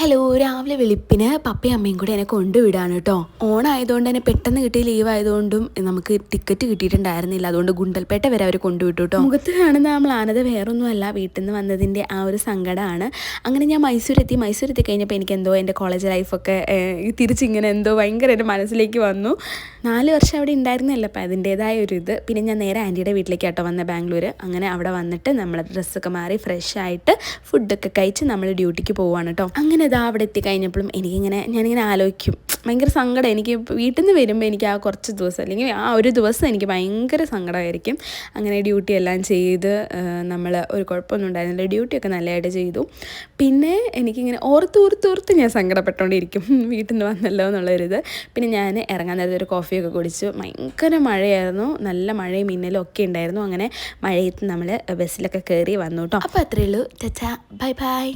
Hello, രാവിലെ വെളുപ്പിന് പപ്പയും അമ്മയും കൂടെ എന്നെ കൊണ്ടുവിടാണ് കേട്ടോ. ഓണായതുകൊണ്ട് തന്നെ പെട്ടെന്ന് കിട്ടിയ ലീവ് ആയതുകൊണ്ടും നമുക്ക് ടിക്കറ്റ് കിട്ടിയിട്ടുണ്ടായിരുന്നില്ല. അതുകൊണ്ട് ഗുണ്ടൽപേട്ട വരെ അവർ കൊണ്ടുവിട്ടു കേട്ടോ. മുഖത്ത് കാണുന്ന ആ മ്ലാനത വേറൊന്നുമല്ല, വീട്ടിൽ നിന്ന് വന്നതിൻ്റെ ആ ഒരു സങ്കടമാണ്. അങ്ങനെ ഞാൻ മൈസൂരെത്തി കഴിഞ്ഞപ്പോൾ എനിക്ക് എന്തോ എൻ്റെ കോളേജ് ലൈഫൊക്കെ തിരിച്ചിങ്ങനെ എന്തോ ഭയങ്കര എൻ്റെ മനസ്സിലേക്ക് വന്നു. 4 വർഷം അവിടെ ഉണ്ടായിരുന്നില്ല, അപ്പോൾ അതിൻ്റേതായ ഒരു ഇത്. പിന്നെ ഞാൻ നേരെ ആൻറ്റിയുടെ വീട്ടിലേക്ക് കേട്ടോ വന്ന ബാംഗ്ലൂർ. അങ്ങനെ അവിടെ വന്നിട്ട് നമ്മൾ ഡ്രസ്സൊക്കെ മാറി ഫ്രഷ് ആയിട്ട് ഫുഡൊക്കെ കഴിച്ച് നമ്മൾ ഡ്യൂട്ടിക്ക് പോവുകയാണ് കേട്ടോ. അങ്ങനെ ഇതാ അവിടെ എത്തിക്കഴിഞ്ഞപ്പോഴും ഞാനിങ്ങനെ ആലോചിക്കും, ഭയങ്കര സങ്കടം. എനിക്ക് വീട്ടിൽ നിന്ന് വരുമ്പോൾ എനിക്ക് ആ കുറച്ച് ദിവസം അല്ലെങ്കിൽ ആ ഒരു ദിവസം എനിക്ക് ഭയങ്കര സങ്കടമായിരിക്കും. അങ്ങനെ ഡ്യൂട്ടി എല്ലാം ചെയ്ത് നമ്മൾ ഒരു കുഴപ്പമൊന്നും ഉണ്ടായിരുന്നില്ല, ഡ്യൂട്ടിയൊക്കെ നല്ലതായിട്ട് ചെയ്തു. പിന്നെ എനിക്കിങ്ങനെ ഓർത്ത് ഞാൻ സങ്കടപ്പെട്ടുകൊണ്ടിരിക്കും, വീട്ടിൽ നിന്ന് വന്നല്ലോ എന്നുള്ളൊരിത്. പിന്നെ ഞാൻ ഇറങ്ങാൻ നേരത്തെ ഒരു കോഫിയൊക്കെ കുടിച്ചു. ഭയങ്കര മഴയായിരുന്നു, നല്ല മഴയും മിന്നലും ഒക്കെ ഉണ്ടായിരുന്നു. അങ്ങനെ മഴയത്ത് നമ്മൾ ബസ്സിലൊക്കെ കയറി വന്നു കേട്ടോ. അപ്പോൾ അത്രയേ ഉള്ളൂ. ചാ ബൈ ബൈ.